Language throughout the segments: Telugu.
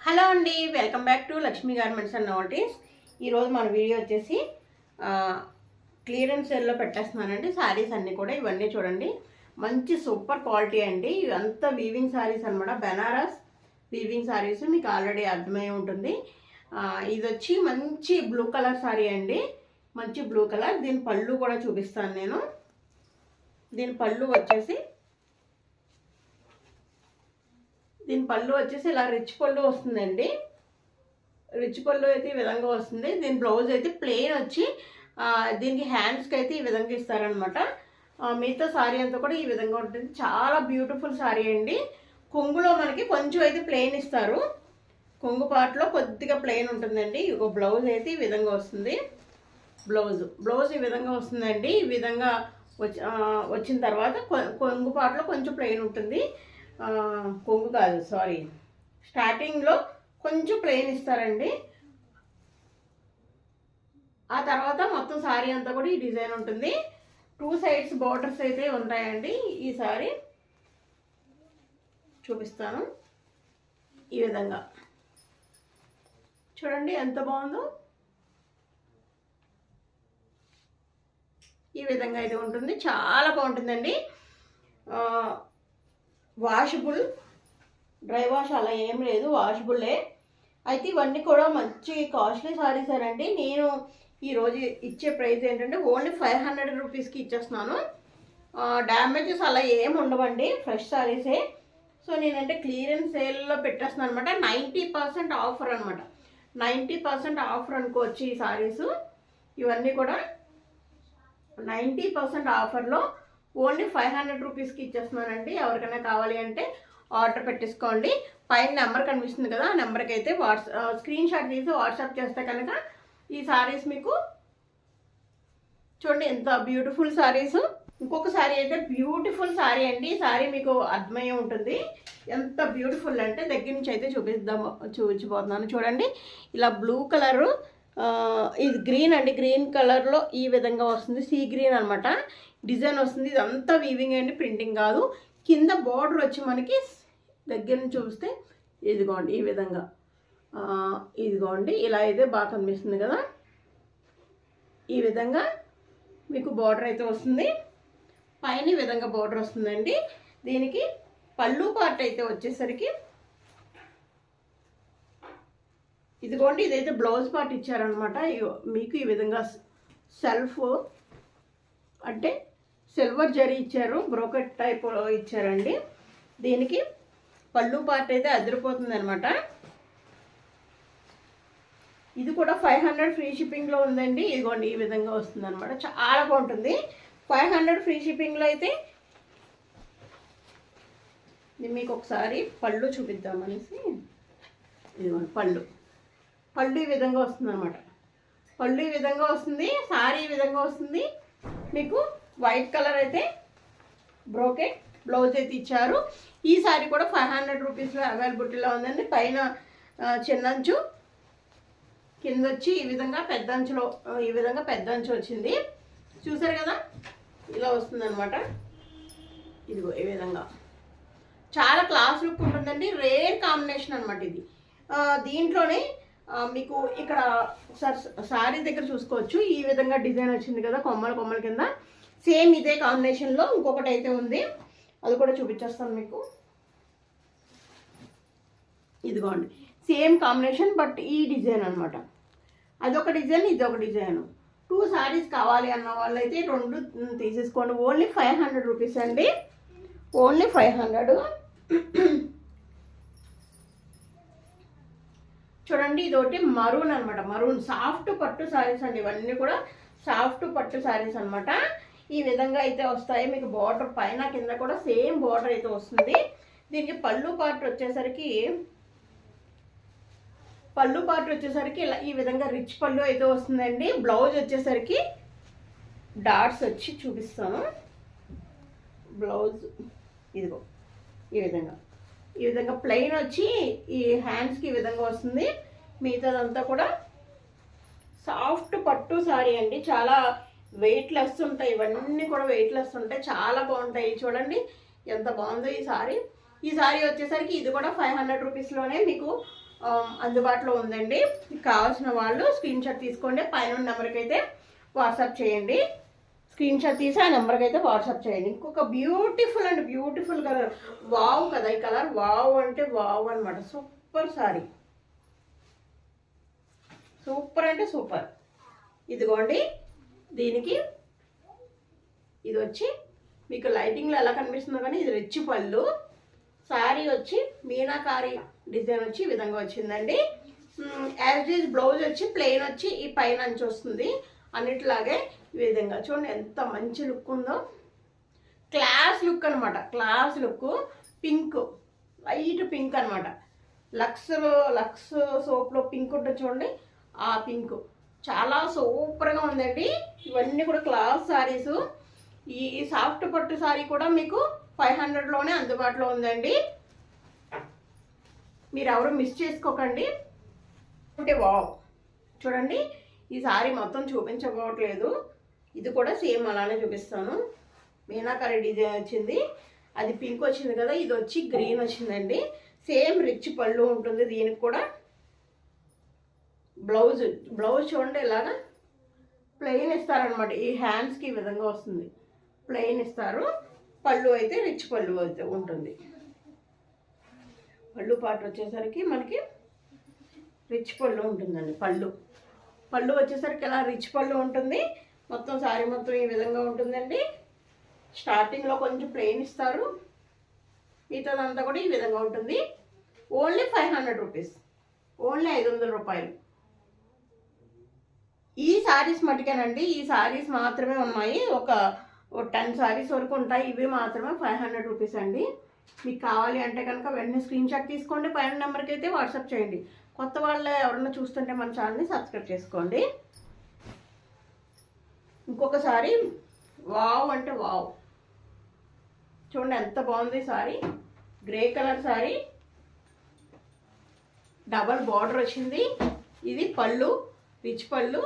హలో అండి, welcome back to Lakshmi garments and notice. ఈరోజు మన వీడియో వచ్చేసి క్లియరెన్స్ సేల్లో పెట్టేస్తున్నానండి. శారీస్ అన్నీ కూడా ఇవన్నీ చూడండి, మంచి సూపర్ క్వాలిటీ అండి. ఇవంతా వీవింగ్ శారీస్ అనమాట, బెనారస్ వీవింగ్ శారీస్. మీకు ఆల్రెడీ అర్థమై ఉంటుంది. ఇది వచ్చి మంచి బ్లూ కలర్ శారీ అండి, మంచి బ్లూ కలర్. దీని పళ్ళు కూడా చూపిస్తాను నేను. దీని పళ్ళు వచ్చేసి ఇలా రిచ్ పళ్ళు వస్తుందండి. రిచ్ పళ్ళు అయితే ఈ విధంగా వస్తుంది. దీని బ్లౌజ్ అయితే ప్లెయిన్ వచ్చి దీనికి హ్యాండ్స్కి అయితే ఈ విధంగా ఇస్తారనమాట. మిగతా శారీ అంతా కూడా ఈ విధంగా ఉంటుంది. చాలా బ్యూటిఫుల్ శారీ అండి. కొంగులో మనకి కొంచెం అయితే ప్లెయిన్ ఇస్తారు, కొంగు పార్ట్లో కొద్దిగా ప్లెయిన్ ఉంటుందండి. ఒక బ్లౌజ్ అయితే ఈ విధంగా వస్తుంది. బ్లౌజ్ ఈ విధంగా వస్తుందండి. ఈ విధంగా వచ్చిన తర్వాత కొంగు పార్ట్లో కొంచెం ప్లెయిన్ ఉంటుంది. కొంగు కాదు, సారీ, స్టార్టింగ్లో కొంచెం ప్లెయిన్ ఇస్తారండి. ఆ తర్వాత మొత్తం శారీ అంతా కూడా ఈ డిజైన్ ఉంటుంది. 2 సైడ్స్ బార్డర్స్ అయితే ఉంటాయండి. ఈ శారీ చూపిస్తాను. ఈ విధంగా చూడండి ఎంత బాగుందో. ఈ విధంగా అయితే ఉంటుంది, చాలా బాగుంటుందండి. వాషబుల్, డ్రై వాష్ అలా ఏం లేదు, వాషబుల్లే. అయితే ఇవన్నీ కూడా మంచి కాస్ట్లీ శారీస్ అండి. నేను ఈరోజు ఇచ్చే ప్రైస్ ఏంటంటే ఓన్లీ 500 రూపీస్కి ఇచ్చేస్తున్నాను. డ్యామేజెస్ అలా ఏం ఉండవండి, ఫ్రెష్ శారీసే. సో నేనంటే క్లియరెన్స్ సేల్లో పెట్టేస్తున్నాను అనమాట. 90% ఆఫర్ అనమాట, 90% ఆఫర్ అనుకోవచ్చు ఈ శారీస్. ఇవన్నీ కూడా 90% ఆఫర్లో ఓన్లీ 500 రూపీస్కి ఇచ్చేస్తున్నానండి. ఎవరికైనా కావాలి అంటే ఆర్డర్ పెట్టేసుకోండి. పైన నెంబర్ కనిపిస్తుంది కదా, ఆ నెంబర్కి అయితే స్క్రీన్ షాట్ తీసి వాట్సాప్ చేస్తే కనుక ఈ శారీస్ మీకు చూడండి ఎంత బ్యూటిఫుల్ శారీస్. ఇంకొక శారీ అయితే బ్యూటిఫుల్ శారీ అండి. ఈ శారీ మీకు అర్థమయ్యే ఉంటుంది ఎంత బ్యూటిఫుల్ అంటే. దగ్గర నుంచి అయితే చూపించబోతున్నాను. చూడండి, ఇలా బ్లూ కలరు, ఇది గ్రీన్ అండి. గ్రీన్ కలర్లో ఈ విధంగా వస్తుంది, సీ గ్రీన్ అనమాట డిజైన్ వస్తుంది. ఇదంతా వీవింగ్ అండి, ప్రింటింగ్ కాదు. కింద బార్డర్ వచ్చి మనకి దగ్గర నుంచి చూస్తే ఇదిగోండి ఈ విధంగా, ఇదిగోండి ఇలా అయితే బాగా కనిపిస్తుంది కదా. ఈ విధంగా మీకు బార్డర్ అయితే వస్తుంది. పైన ఈ విధంగా బార్డర్ వస్తుందండి. దీనికి పళ్ళు పార్ట్ అయితే వచ్చేసరికి ఇదిగోండి, ఇదైతే బ్లౌజ్ పార్ట్ ఇచ్చారనమాట. మీకు ఈ విధంగా సెల్ఫ్ అంటే సిల్వర్ జరీ ఇచ్చారు, బ్రోకెట్ టైప్ ఇచ్చారండి. దీనికి పళ్ళు పార్ట్ అయితే అదిరిపోతుంది అనమాట. ఇది కూడా 500 ఫ్రీ షిప్పింగ్లో ఉందండి. ఇదిగోండి ఈ విధంగా వస్తుంది అనమాట, చాలా బాగుంటుంది. 500 ఫ్రీ షిప్పింగ్లో అయితే మీకు ఒకసారి పళ్ళు చూపిద్దామనేసి. ఇదిగోండి పళ్ళు ఈ విధంగా వస్తుంది అనమాట. పళ్ళు ఈ విధంగా వస్తుంది, శారీ ఈ విధంగా వస్తుంది. మీకు వైట్ కలర్ అయితే బ్రోకెట్ బ్లౌజ్ అయితే ఇచ్చారు. ఈ శారీ కూడా 500 రూపీస్లో అవైలబిలిటీలో ఉందండి. పైన చిన్నంచు, కింద వచ్చి ఈ విధంగా పెద్ద అంచు వచ్చింది. చూసారు కదా, ఇలా వస్తుంది అనమాట. ఇదిగో ఈ విధంగా చాలా క్లాస్ లుక్ ఉంటుందండి. రేర్ కాంబినేషన్ అనమాట ఇది. దీంట్లోనే మీకు ఇక్కడ శారీ దగ్గర చూసుకోవచ్చు, ఈ విధంగా డిజైన్ వచ్చింది కదా, కొమ్మల కింద. సేమ్ ఇదే కాంబినేషన్లో ఇంకొకటి అయితే ఉంది, అది కూడా చూపించేస్తాను మీకు. ఇదిగోండి సేమ్ కాంబినేషన్, బట్ ఈ డిజైన్ అనమాట. అదొక డిజైన్, ఇదొక డిజైన్. 2 శారీస్ కావాలి అన్న వాళ్ళు అయితే 2 తీసేసుకోండి. ఓన్లీ 500 రూపీస్ అండి, ఓన్లీ 500. చూడండి, ఇదొకటి మరూన్ అనమాట. మరూన్ సాఫ్ట్ పట్టు శారీస్ అండి. ఇవన్నీ కూడా సాఫ్ట్ పట్టు శారీస్ అనమాట. ఈ విధంగా అయితే వస్తాయి. మీకు బార్డర్ పైన కింద కూడా సేమ్ బార్డర్ అయితే వస్తుంది. దీనికి పళ్ళు పార్ట్ వచ్చేసరికి ఇలా ఈ విధంగా రిచ్ పళ్ళు అయితే వస్తుందండి. బ్లౌజ్ వచ్చేసరికి డాట్స్ వచ్చి చూపిస్తాను. బ్లౌజ్ ఇదిగో ఈ విధంగా ప్లెయిన్ వచ్చి ఈ హ్యాండ్స్కి ఈ విధంగా వస్తుంది. మిగతాదంతా కూడా సాఫ్ట్ పట్టు శారీ అండి. చాలా వెయిట్లెస్ ఉంటాయి, ఇవన్నీ కూడా వెయిట్లెస్ ఉంటాయి, చాలా బాగుంటాయి. చూడండి ఎంత బాగుందో ఈ శారీ. ఈ శారీ వచ్చేసరికి ఇది కూడా 500 రూపీస్లోనే మీకు అందుబాటులో ఉందండి. కావాల్సిన వాళ్ళు స్క్రీన్ షాట్ తీసుకోండి, పైన నెంబర్కి అయితే వాట్సాప్ చేయండి. స్క్రీన్ షాట్ తీసి ఆ నెంబర్కి అయితే వాట్సాప్ చేయండి. ఇంకొక beautiful and beautiful colour, wow కదా ఈ కలర్, వావ్ అంటే వావ్ అనమాట. సూపర్ సారీ, సూపర్ అంటే సూపర్. ఇదిగోండి, దీనికి ఇది వచ్చి మీకు లైటింగ్లో ఎలా కనిపిస్తుందో కానీ ఇది రిచ్ పళ్ళు. శారీ వచ్చి మీనాకారి డిజైన్ వచ్చి ఈ విధంగా వచ్చిందండి. యాజ్ ఇట్ ఈజ్ బ్లౌజ్ వచ్చి ప్లెయిన్ వచ్చి ఈ పైన అంచు వస్తుంది. అన్నిటిలాగే ఈ విధంగా చూడండి ఎంత మంచి లుక్ ఉందో, క్లాస్ లుక్ అనమాట. Class look, pink, light pink అనమాట. లక్స్ సోప్లో పింక్ ఉంటుంది చూడండి, ఆ పింక్ చాలా సూపర్గా ఉందండి. ఇవన్నీ కూడా క్లాస్ శారీసు. ఈ సాఫ్ట్ పట్టు శారీ కూడా మీకు 500లోనే అందుబాటులో ఉందండి. మీరు ఎవరు మిస్ చేసుకోకండి. అంటే వావ్, చూడండి ఈ శారీ మొత్తం చూపించబోట్లేదు, ఇది కూడా సేమ్ అలానే చూపిస్తాను. మీనాకారి డిజైన్ వచ్చింది, అది పింక్ వచ్చింది కదా, ఇది వచ్చి గ్రీన్ వచ్చిందండి. సేమ్ రిచ్ పళ్ళు ఉంటుంది. దీనికి కూడా బ్లౌజ్ చూడండి ఇలాగా ప్లెయిన్ ఇస్తారనమాట. ఈ హ్యాండ్స్కి ఈ విధంగా వస్తుంది, ప్లెయిన్ ఇస్తారు. పళ్ళు అయితే రిచ్ పళ్ళు అయితే ఉంటుంది. పళ్ళు పాటు వచ్చేసరికి మనకి రిచ్ పళ్ళు ఉంటుందండి. పళ్ళు వచ్చేసరికి ఇలా రిచ్ పళ్ళు ఉంటుంది. మొత్తం శారీ మొత్తం ఈ విధంగా ఉంటుందండి. స్టార్టింగ్లో కొంచెం ప్లెయిన్ ఇస్తారు, మిగతాదంతా కూడా ఈ విధంగా ఉంటుంది. ఓన్లీ 500 రూపీస్, ఓన్లీ 500 రూపాయలు. ఈ శారీస్ మటుకేనండి, ఈ శారీస్ మాత్రమే ఉన్నాయి. ఒక 10 శారీస్ వరకు ఉంటాయి. ఇవి మాత్రమే 500 రూపీస్ అండి. మీకు కావాలి అంటే కనుక వెంటనే స్క్రీన్ షాట్ తీసుకోండి, పైన నెంబర్కి అయితే వాట్సాప్ చేయండి. కొత్త వాళ్ళు ఎవరన్నా చూస్తుంటే మన ఛానల్ని సబ్స్క్రైబ్ చేసుకోండి. ఇంకొకసారి వావ్ అంటే వావ్, చూడండి ఎంత బాగుంది sorry. Grey colour sorry, double border వచ్చింది. ఇది పళ్ళు, రిచ్ పళ్ళు.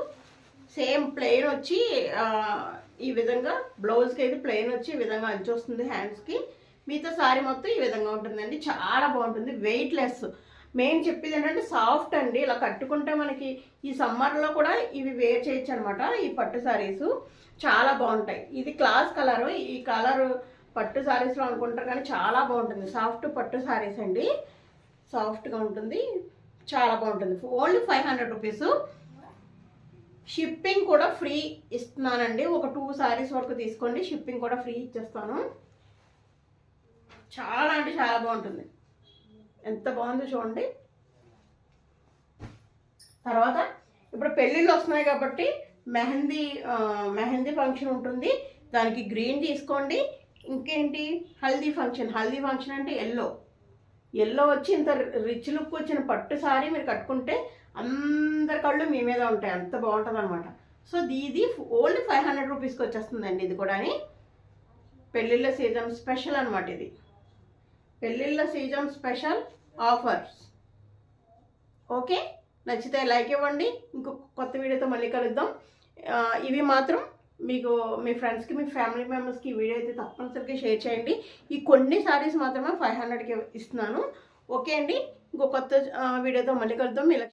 సేమ్ ప్లెయిన్ వచ్చి ఈ విధంగా బ్లౌజ్కి అయితే ప్లెయిన్ వచ్చి ఈ విధంగా అంచు వస్తుంది హ్యాండ్స్కి. మిగతా సారీ మొత్తం ఈ విధంగా ఉంటుందండి. చాలా బాగుంటుంది, వెయిట్ లెస్. మెయిన్ చెప్పేది ఏంటంటే సాఫ్ట్ అండి. ఇలా కట్టుకుంటే మనకి ఈ సమ్మర్లో కూడా ఇవి వేర్ చేయొచ్చు అనమాట. ఈ పట్టు శారీస్ చాలా బాగుంటాయి. ఇది క్లాస్ కలరు, ఈ కలర్ పట్టు శారీస్లో అనుకుంటారు కానీ చాలా బాగుంటుంది. సాఫ్ట్ పట్టు శారీస్ అండి, సాఫ్ట్గా ఉంటుంది, చాలా బాగుంటుంది. Only 500 rupees. షిప్పింగ్ కూడా ఫ్రీ ఇస్తున్నానండి. ఒక 2 శారీస్ వరకు తీసుకోండి, షిప్పింగ్ కూడా ఫ్రీ ఇచ్చేస్తాను. చాలా అంటే చాలా బాగుంటుంది, ఎంత బాగుందో చూడండి. తర్వాత ఇప్పుడు పెళ్ళిళ్ళు వస్తున్నాయి కాబట్టి మెహందీ ఫంక్షన్ ఉంటుంది, దానికి గ్రీన్ తీసుకోండి. ఇంకేంటి హల్దీ ఫంక్షన్ అంటే ఎల్లో వచ్చి ఇంత రిచ్ లుక్ వచ్చిన పట్టు సారీ మీరు కట్టుకుంటే అందరి కళ్ళు మీ మీద ఉంటాయి, అంత బాగుంటుంది అనమాట. సో ఇది ఓన్లీ 500 రూపీస్కి వచ్చేస్తుందండి. ఇది కూడా పెళ్ళిళ్ళ సీజన్ స్పెషల్ అనమాట. ఇది పెళ్ళిళ్ళ సీజన్ స్పెషల్ ఆఫర్స్. ఓకే, నచ్చితే లైక్ ఇవ్వండి. ఇంకొక కొత్త వీడియోతో మళ్ళీ కలుద్దాం. ఇవి మాత్రం మీకు మీ ఫ్రెండ్స్కి, మీ ఫ్యామిలీ మెంబర్స్కి ఈ వీడియో అయితే తప్పనిసరిగా షేర్ చేయండి. ఈ కొన్ని సారీస్ మాత్రమే 500కి ఇస్తున్నాను. ఓకే అండి, ఇంకో కొత్త వీడియోతో మళ్ళీ కలుద్దాం.